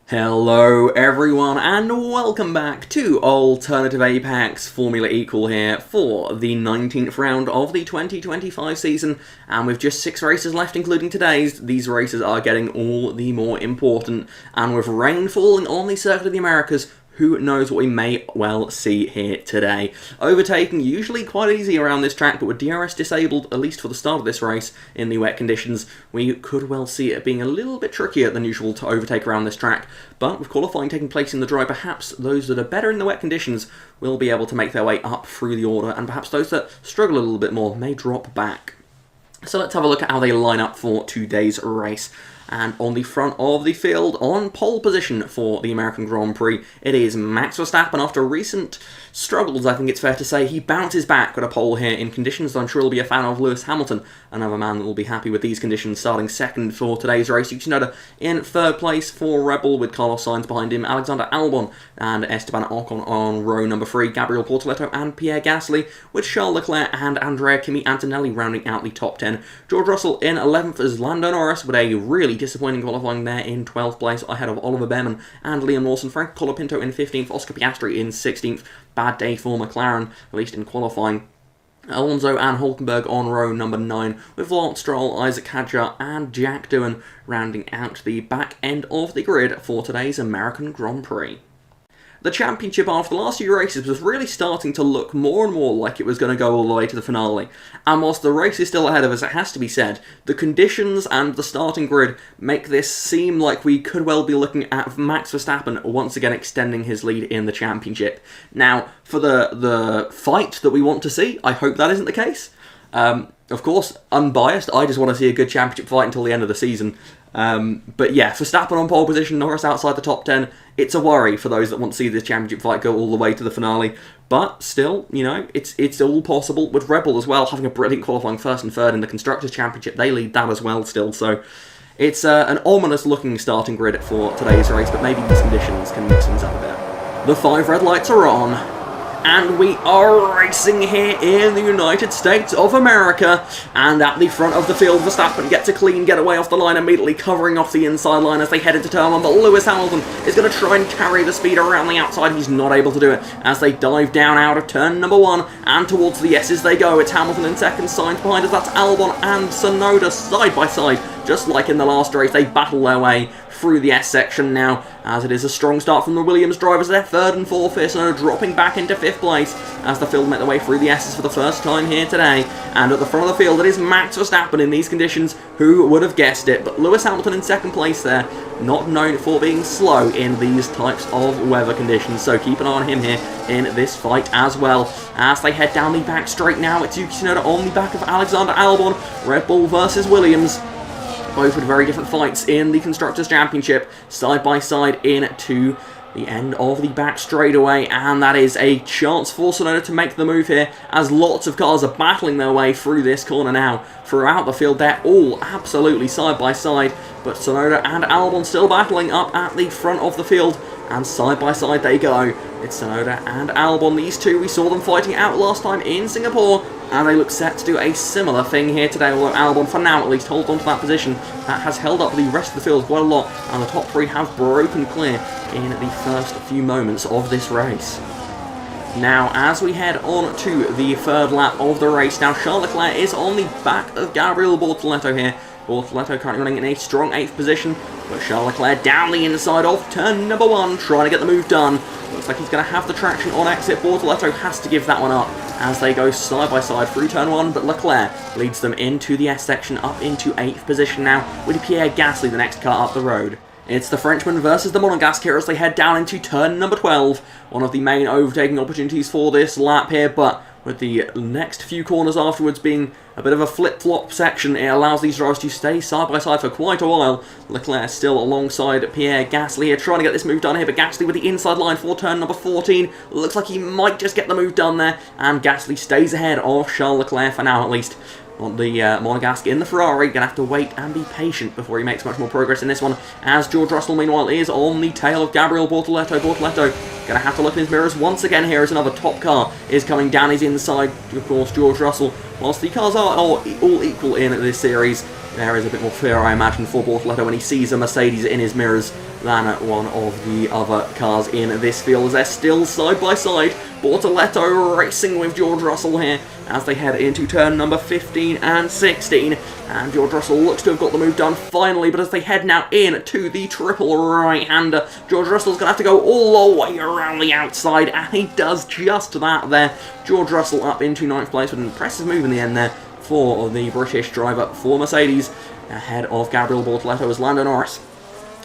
Hello everyone and welcome back to Alternative Apex Formula Equal here for the 19th round of the 2025 season, and with just 6 races left including today's, these races are getting all the more important, and with rain falling on the Circuit of the Americas, who knows what we may well see here today. Overtaking usually quite easy around this track, but with DRS disabled, at least for the start of this race, in the wet conditions, we could well see it being a little bit trickier than usual to overtake around this track. But with qualifying taking place in the dry, perhaps those that are better in the wet conditions will be able to make their way up through the order, and perhaps those that struggle a little bit more may drop back. So let's have a look at how they line up for today's race. And on the front of the field, on pole position for the American Grand Prix, it is Max Verstappen. After recent struggles, I think it's fair to say, he bounces back with a pole here in conditions that I'm sure will be a fan of. Lewis Hamilton, another man that will be happy with these conditions, starting second for today's race. Yuki Tsunoda in third place for Rebel, with Carlos Sainz behind him, Alexander Albon and Esteban Ocon on row number 3, Gabriel Bortoleto and Pierre Gasly, with Charles Leclerc and Andrea Kimi Antonelli rounding out the top 10. George Russell in 11th as Lando Norris, with a really disappointing qualifying there in 12th place, ahead of Oliver Behrman and Liam Lawson. Frank Colapinto in 15th, Oscar Piastri in 16th. Bad day for McLaren, at least in qualifying. Alonso and Hulkenberg on row number 9, with Lance Stroll, Isaac Hadjar and Jack Doohan rounding out the back end of the grid for today's American Grand Prix. The championship after the last few races was really starting to look more and more like it was going to go all the way to the finale. And whilst the race is still ahead of us, it has to be said, the conditions and the starting grid make this seem like we could well be looking at Max Verstappen once again extending his lead in the championship. Now, for the fight that we want to see, I hope that isn't the case. Of course, unbiased, I just want to see a good championship fight until the end of the season. But yeah, Verstappen on pole position, Norris outside the top 10, it's a worry for those that want to see this championship fight go all the way to the finale. But still, you know, it's all possible. With Rebel as well, having a brilliant qualifying first and third in the Constructors' Championship, they lead that as well still. So it's an ominous looking starting grid for today's race, but maybe these conditions can mix things up a bit. The 5 red lights are on. And we are racing here in the United States of America. And at the front of the field, Verstappen gets a clean getaway off the line, immediately covering off the inside line as they head into turn 1. But Lewis Hamilton is going to try and carry the speed around the outside. He's not able to do it as they dive down out of turn number 1. And towards the S's they go. It's Hamilton in second, Sainz behind us. That's Albon and Tsunoda side by side. Just like in the last race, they battle their way through the S section now, as it is a strong start from the Williams drivers. They're third and fourth here, so dropping back into 5th place as the field make their way through the S's for the first time here today. And at the front of the field, it is Max Verstappen in these conditions. Who would have guessed it? But Lewis Hamilton in 2nd place there, not known for being slow in these types of weather conditions. So keep an eye on him here in this fight as well. As they head down the back straight now, it's Yuki Tsunoda on the back of Alexander Albon. Red Bull versus Williams. Both with very different fights in the Constructors' Championship, side by side into the end of the back straightaway, and that is a chance for Tsunoda to make the move here, as lots of cars are battling their way through this corner now. Throughout the field, they're all absolutely side by side, but Tsunoda and Albon still battling up at the front of the field, and side by side they go. It's Tsunoda and Albon, these two, we saw them fighting out last time in Singapore, and they look set to do a similar thing here today, although Albon, for now at least, holds on to that position. That has held up the rest of the field quite a lot, and the top 3 have broken clear in the first few moments of this race. Now, as we head on to the 3rd lap of the race, now Charles Leclerc is on the back of Gabriel Bortoleto here. Bortoleto currently running in a strong 8th position, but Charles Leclerc down the inside of turn number 1, trying to get the move done. Looks like he's going to have the traction on exit. Bortoleto has to give that one up as they go side by side through turn 1, but Leclerc leads them into the S section, up into 8th position now, with Pierre Gasly the next car up the road. It's the Frenchman versus the Monegasque here as they head down into turn number 12, one of the main overtaking opportunities for this lap here, but with the next few corners afterwards being a bit of a flip-flop section, it allows these drivers to stay side by side for quite a while. Leclerc still alongside Pierre Gasly here, trying to get this move done here, but Gasly with the inside line for turn number 14. Looks like he might just get the move done there, and Gasly stays ahead of Charles Leclerc for now at least. On the Monegasque in the Ferrari, going to have to wait and be patient before he makes much more progress in this one, as George Russell meanwhile is on the tail of Gabriel Bortoleto. Bortoleto going to have to look in his mirrors once again here as another top car is coming down his inside. Of course, George Russell, whilst the cars are all equal in this series, there is a bit more fear, I imagine, for Bortoleto when he sees a Mercedes in his mirrors than one of the other cars in this field, as they're still side by side. Bortoletto racing with George Russell here as they head into turn number 15 and 16. And George Russell looks to have got the move done finally, but as they head now in to the triple right-hander, George Russell's going to have to go all the way around the outside, and he does just that there. George Russell up into 9th place with an impressive move in the end there for the British driver for Mercedes, ahead of Gabriel Bortoletto, as Lando Norris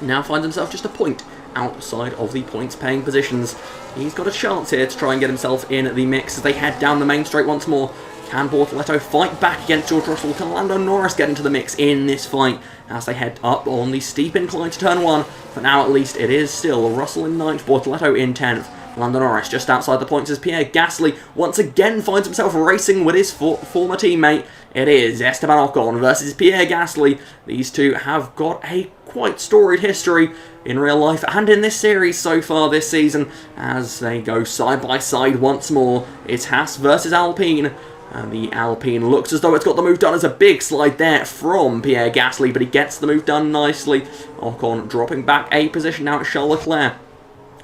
now finds himself just a point outside of the points-paying positions. He's got a chance here to try and get himself in the mix as they head down the main straight once more. Can Bortoletto fight back against George Russell? Can Lando Norris get into the mix in this fight as they head up on the steep incline to turn 1? For now, at least, it is still Russell in 9th, Bortoletto in 10th. Lando Norris just outside the points as Pierre Gasly once again finds himself racing with his former teammate. It is Esteban Ocon versus Pierre Gasly. These two have got a quite storied history in real life and in this series so far this season, as they go side by side once more. It's Haas versus Alpine. And the Alpine looks as though it's got the move done as a big slide there from Pierre Gasly, but he gets the move done nicely. Ocon dropping back a position now at Charles Leclerc.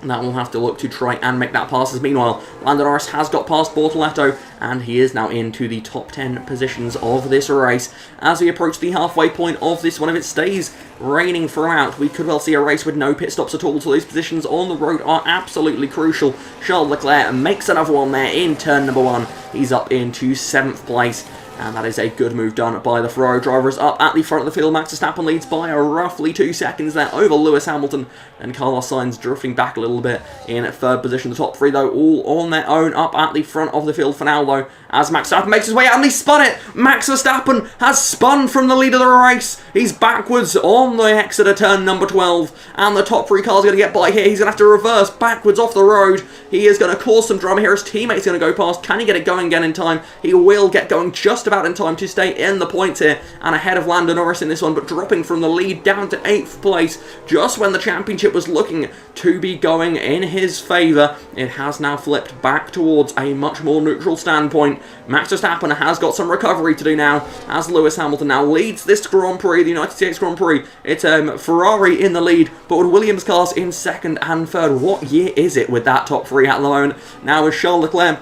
That will have to look to try and make that pass, as meanwhile Lando Norris has got past Bortoletto and he is now into the top 10 positions of this race. As we approach the halfway point of this one, if it stays raining throughout, we could well see a race with no pit stops at all, so these positions on the road are absolutely crucial. Charles Leclerc makes another one there in turn number 1. He's up into 7th place. And that is a good move done by the Ferrari drivers. Up at the front of the field, Max Verstappen leads by roughly 2 seconds there over Lewis Hamilton. And Carlos Sainz drifting back a little bit in 3rd position. The top 3, though, all on their own up at the front of the field for now, though. As Max Verstappen makes his way out and he spun it! Max Verstappen has spun from the lead of the race. He's backwards on the exit of turn number 12. And the top 3 cars are going to get by here. He's going to have to reverse backwards off the road. He is going to cause some drama here. His teammate's going to go past. Can he get it going again in time? He will get going just about in time to stay in the points here and ahead of Lando Norris in this one, but dropping from the lead down to 8th place just when the championship was looking to be going in his favour. It has now flipped back towards a much more neutral standpoint. Max Verstappen has got some recovery to do now as Lewis Hamilton now leads this Grand Prix, the United States Grand Prix. It's Ferrari in the lead, but with Williams cars in 2nd and 3rd. What year is it with that top 3 at the moment? Now with Charles Leclerc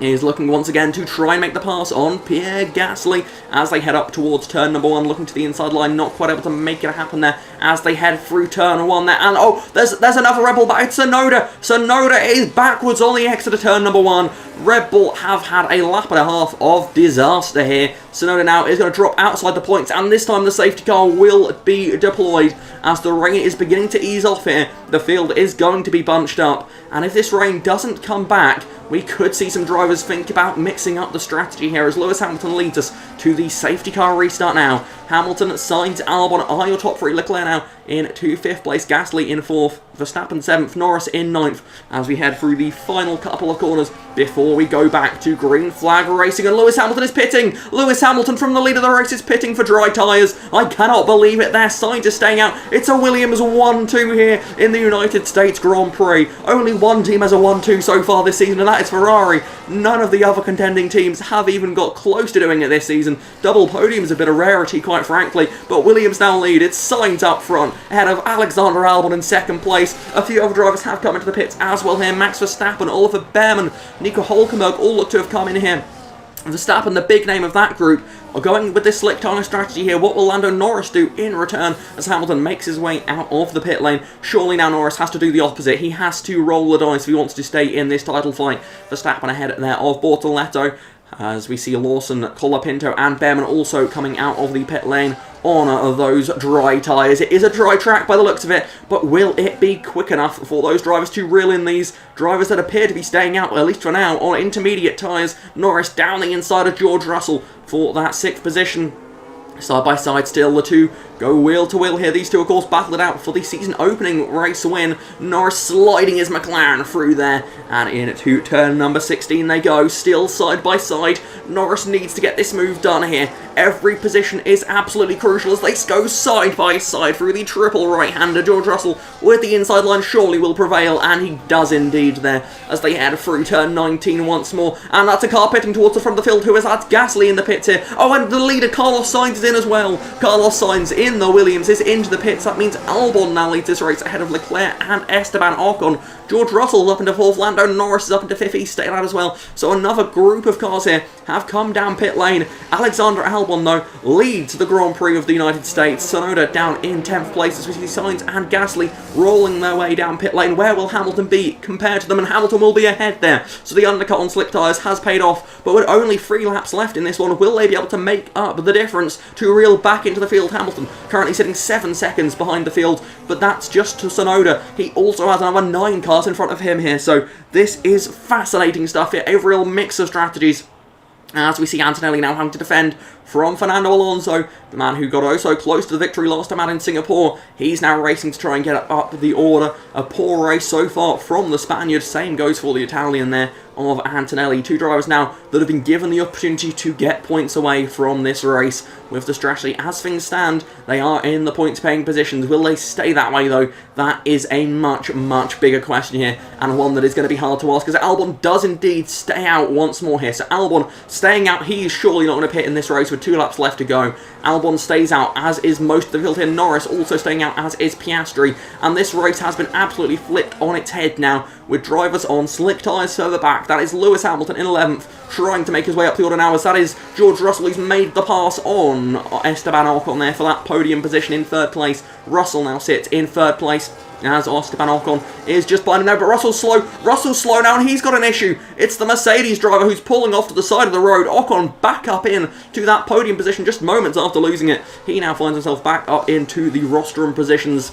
is looking once again to try and make the pass on Pierre Gasly as they head up towards turn number 1, looking to the inside line, not quite able to make it happen there as they head through turn 1 there. And oh, there's another Red Bull, but it's Tsunoda. Tsunoda is backwards on the exit of turn number 1. Red Bull have had a lap and a half of disaster here. Tsunoda now is going to drop outside the points, and this time the safety car will be deployed as the rain is beginning to ease off here. The field is going to be bunched up, and if this rain doesn't come back, we could see some drivers think about mixing up the strategy here as Lewis Hamilton leads us to the safety car restart now. Hamilton, Sainz, Albon are your top 3. Leclerc now into 5th place, Gasly in 4th, Verstappen 7th, Norris in 9th, as we head through the final couple of corners before we go back to green flag racing. And Lewis Hamilton is pitting. Lewis Hamilton from the lead of the race is pitting for dry tyres. I cannot believe it. Their Sainz is staying out. It's a Williams 1-2 here in the United States Grand Prix. Only one team has a 1-2 so far this season, and that is Ferrari. None of the other contending teams have even got close to doing it this season. Double podiums a bit of rarity, quite frankly, but Williams now lead. It's Sainz up front, ahead of Alexander Albon in 2nd place. A few other drivers have come into the pits as well here. Max Verstappen, Oliver Behrman, Nico Hülkenberg all look to have come in here. Verstappen, the big name of that group, are going with this slick tyre strategy here. What will Lando Norris do in return as Hamilton makes his way out of the pit lane? Surely now Norris has to do the opposite. He has to roll the dice if he wants to stay in this title fight. Verstappen ahead there of Bortoletto, as we see Lawson, Colapinto and Behrman also coming out of the pit lane on those dry tyres. It is a dry track by the looks of it, but will it be quick enough for those drivers to reel in these drivers that appear to be staying out, at least for now, on intermediate tyres? Norris down the inside of George Russell for that 6th position. Side by side still, the two go wheel to wheel here. These two, of course, battled it out for the season opening race win. Norris sliding his McLaren through there, and into turn number 16 they go, still side by side. Norris needs to get this move done here. Every position is absolutely crucial as they go side by side through the triple right-hander. George Russell with the inside line surely will prevail, and he does indeed there as they head through turn 19 once more. And that's a car pitting towards the front of the field. Who is that? Gasly in the pits here. Oh, and the leader Carlos Sainz is in as well. Carlos Sainz in the Williams is into the pits. That means Albon now leads this race ahead of Leclerc and Esteban Ocon. George Russell's up into 4th, Lando Norris is up into 5th, he's staying out as well. So another group of cars here have come down pit lane. Alexander Albon, though, leads the Grand Prix of the United States. Tsunoda down in 10th place as we see Sainz and Gasly rolling their way down pit lane. Where will Hamilton be compared to them? And Hamilton will be ahead there. So the undercut on slick tyres has paid off, but with only 3 laps left in this one, will they be able to make up the difference to reel back into the field? Hamilton currently sitting 7 seconds behind the field, but that's just to Tsunoda. He also has another 9 cars in front of him here, so this is fascinating stuff here, a real mix of strategies. As we see Antonelli now having to defend from Fernando Alonso, the man who got oh so close to the victory last time out in Singapore. He's now racing to try and get up the order. A poor race so far from the Spaniard. Same goes for the Italian there of Antonelli. 2 drivers now that have been given the opportunity to get points away from this race. With the strategy as things stand, they are in the points paying positions. Will they stay that way though? That is a much, much bigger question here, and one that is going to be hard to ask, because Albon does indeed stay out once more here. So Albon staying out, he is surely not going to pit in this race with 2 laps left to go. Albon stays out, as is most of the field here. Norris also staying out, as is Piastri. And this race has been absolutely flipped on its head now, with drivers on slick tyres further back. That is Lewis Hamilton in 11th, trying to make his way up the order now, as that is George Russell, who's made the pass on Esteban Ocon there for that podium position in 3rd place. Russell now sits in 3rd place, as Esteban Ocon is just behind him now, but Russell's slow now, and he's got an issue. It's the Mercedes driver who's pulling off to the side of the road. Ocon back up in to that podium position just moments after losing it. He now finds himself back up into the rostrum positions,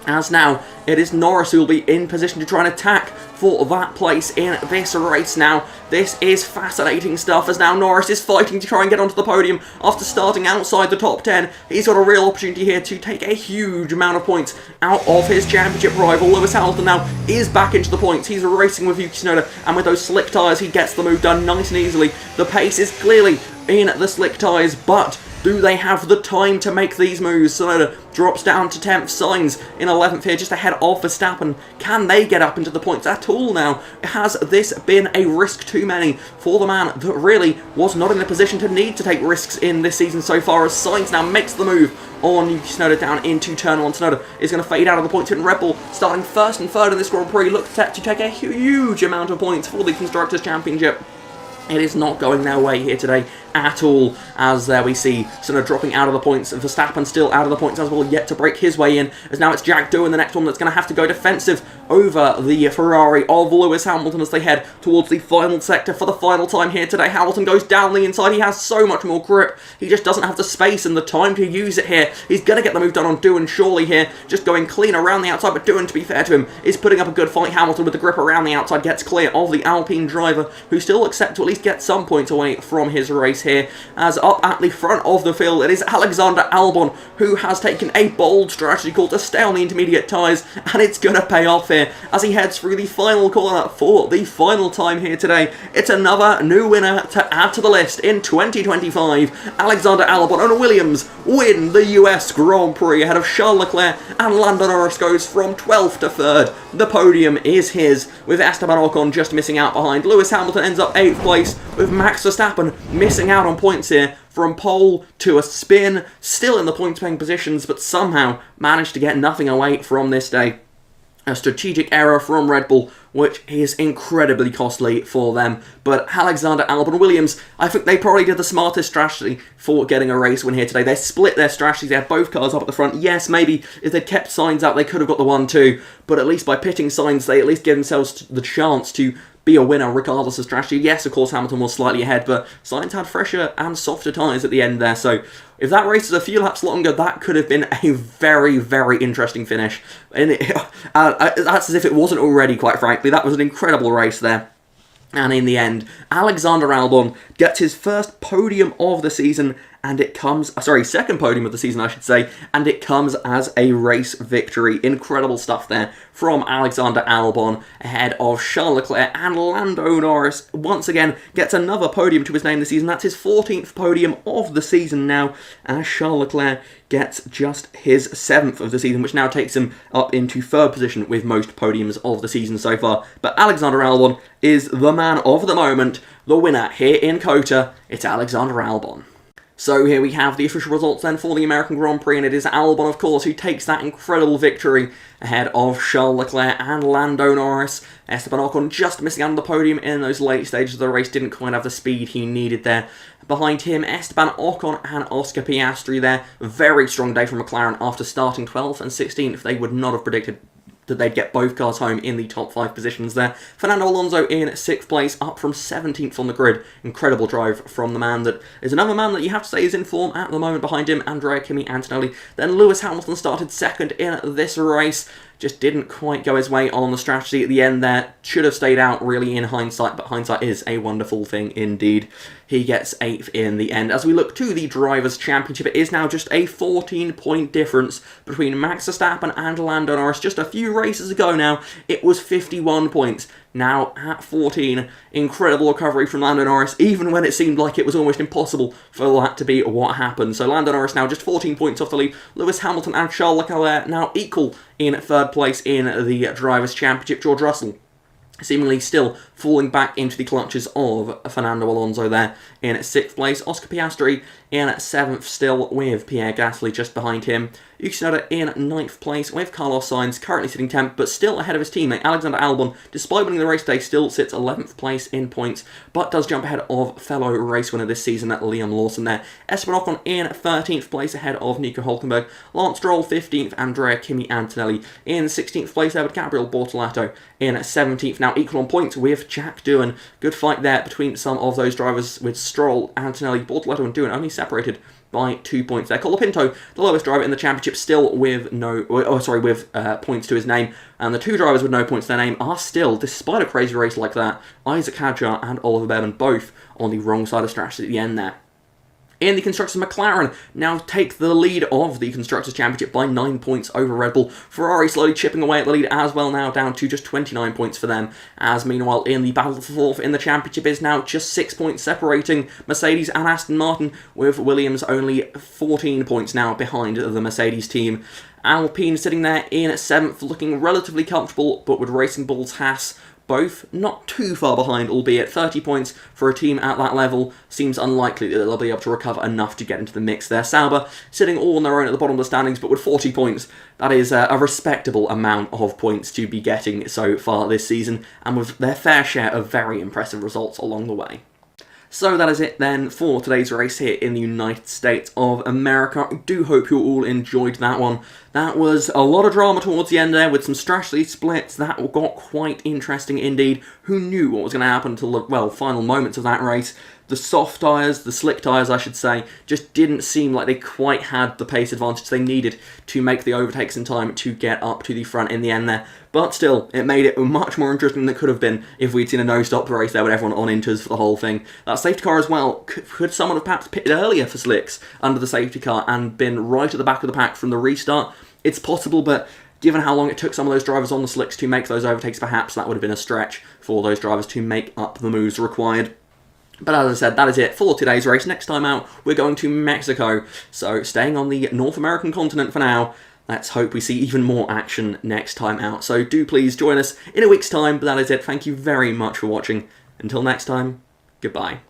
as now it is Norris who will be in position to try and attack for that place in this race now. This is fascinating stuff, as now Norris is fighting to try and get onto the podium after starting outside the top 10. He's got a real opportunity here to take a huge amount of points out of his championship rival. Lewis Hamilton now is back into the points. He's racing with Yuki Tsunoda, and with those slick tyres he gets the move done nice and easily. The pace is clearly in the slick tyres, but do they have the time to make these moves? Tsunoda drops down to 10th, Sainz in 11th here, just ahead of Verstappen. Can they get up into the points at all now? Has this been a risk too many for the man that really was not in a position to need to take risks in this season so far, as Sainz now makes the move on Yuki Tsunoda down into turn 1. Tsunoda is going to fade out of the points, and Red Bull starting 1st and 3rd in this Grand Prix look set to take a huge amount of points for the Constructors' Championship. It is not going their way here today at all, as there we see Tsunoda dropping out of the points, and Verstappen still out of the points as well, yet to break his way in, as now it's Jack Doohan, the next one, that's going to have to go defensive over the Ferrari of Lewis Hamilton as they head towards the final sector for the final time here today. Hamilton goes down the inside. He has so much more grip. He just doesn't have the space and the time to use it here. He's going to get the move done on Doohan surely here, just going clean around the outside, but Doohan, to be fair to him, is putting up a good fight. Hamilton with the grip around the outside gets clear of the Alpine driver, who still looks set to at least get some points away from his race here, as up at the front of the field it is Alexander Albon, who has taken a bold strategy call to stay on the intermediate tyres, and it's going to pay off here as he heads through the final corner for the final time here today. It's another new winner to add to the list in 2025. Alexander Albon and Williams win the US Grand Prix ahead of Charles Leclerc, and Lando Norris goes from 12th to 3rd. The podium is his, with Esteban Ocon just missing out behind. Lewis Hamilton ends up 8th place, with Max Verstappen missing out on points here from pole to a spin, still in the points paying positions, but somehow managed to get nothing away from this day. A strategic error from Red Bull, which is incredibly costly for them. But Alexander Albon Williams, I think they probably did the smartest strategy for getting a race win here today. They split their strategies. They had both cars up at the front. Yes, maybe if they'd kept Sainz out, they could have got the 1-2. But at least by pitting Sainz, they at least gave themselves the chance to be a winner regardless of strategy. Yes, of course, Hamilton was slightly ahead, but Sainz had fresher and softer tyres at the end there. So if that race is a few laps longer, that could have been a very, very interesting finish. And that's as if it wasn't already, quite frankly. That was an incredible race there. And in the end, Alexander Albon gets his first podium of the season, and it comes, second podium of the season, I should say, and it comes as a race victory. Incredible stuff there from Alexander Albon, ahead of Charles Leclerc, and Lando Norris once again gets another podium to his name this season. That's his 14th podium of the season now, as Charles Leclerc gets just his 7th of the season, which now takes him up into 3rd position with most podiums of the season so far. But Alexander Albon is the man of the moment, the winner here in Cota. It's Alexander Albon. So here we have the official results then for the American Grand Prix, and it is Albon, of course, who takes that incredible victory ahead of Charles Leclerc and Lando Norris. Esteban Ocon just missing out on the podium in those late stages of the race, didn't quite have the speed he needed there. Behind him, Esteban Ocon and Oscar Piastri there. Very strong day from McLaren after starting 12th and 16th. They would not have predicted that they'd get both cars home in the top 5 positions there. Fernando Alonso in 6th place, up from 17th on the grid. Incredible drive from the man that is another man that you have to say is in form at the moment. Behind him, Andrea Kimi Antonelli. Then Lewis Hamilton started 2nd in this race. Just didn't quite go his way on the strategy at the end there. Should have stayed out really in hindsight, but hindsight is a wonderful thing indeed. He gets 8th in the end. As we look to the Drivers' Championship, it is now just a 14-point difference between Max Verstappen and Lando Norris. Just a few races ago now, it was 51 points. Now at 14, incredible recovery from Lando Norris, even when it seemed like it was almost impossible for that to be what happened. So Lando Norris now just 14 points off the lead. Lewis Hamilton and Charles Leclerc now equal in 3rd place in the Drivers' Championship. George Russell seemingly still falling back into the clutches of Fernando Alonso there in 6th place. Oscar Piastri in 7th still, with Pierre Gasly just behind him. Yuki Tsunoda in 9th place, with Carlos Sainz currently sitting 10th, but still ahead of his teammate Alexander Albon. Despite winning the race today, still sits 11th place in points, but does jump ahead of fellow race winner this season, Liam Lawson there. Esteban Ocon in 13th place, ahead of Nico Hülkenberg. Lance Stroll 15th, Andrea Kimi Antonelli in 16th place there, with Gabriel Bortoleto in 17th, now equal on points with Jack Doohan. Good fight there between some of those drivers, with Stroll, Antonelli, Bortoleto and Doohan only separated by 2 points there. Colapinto, the lowest driver in the championship, still with points to his name, and the 2 drivers with no points to their name are still, despite a crazy race like that, Isaac Hadjar and Oliver Behrman, both on the wrong side of strategy at the end there. In the Constructors, McLaren now take the lead of the Constructors' Championship by 9 points over Red Bull. Ferrari slowly chipping away at the lead as well, now down to just 29 points for them. As meanwhile, in the battle for 4th in the Championship is now just 6 points separating Mercedes and Aston Martin, with Williams only 14 points now behind the Mercedes team. Alpine sitting there in 7th, looking relatively comfortable, but with Racing Bull's Haas both not too far behind, albeit 30 points for a team at that level seems unlikely that they'll be able to recover enough to get into the mix there. Sauber sitting all on their own at the bottom of the standings, but with 40 points, that is a respectable amount of points to be getting so far this season, and with their fair share of very impressive results along the way. So that is it then for today's race here in the United States of America. I do hope you all enjoyed that one. That was a lot of drama towards the end there, with some strategy splits that got quite interesting indeed. Who knew what was going to happen until the, well, final moments of that race? The soft tyres, the slick tyres I should say, just didn't seem like they quite had the pace advantage they needed to make the overtakes in time to get up to the front in the end there. But still, it made it much more interesting than it could have been if we'd seen a no-stop race there with everyone on inters for the whole thing. That safety car as well, could someone have perhaps pitted earlier for slicks under the safety car and been right at the back of the pack from the restart? It's possible, but given how long it took some of those drivers on the slicks to make those overtakes, perhaps that would have been a stretch for those drivers to make up the moves required. But as I said, that is it for today's race. Next time out, we're going to Mexico. So staying on the North American continent for now, let's hope we see even more action next time out. So do please join us in a week's time. But that is it. Thank you very much for watching. Until next time, goodbye.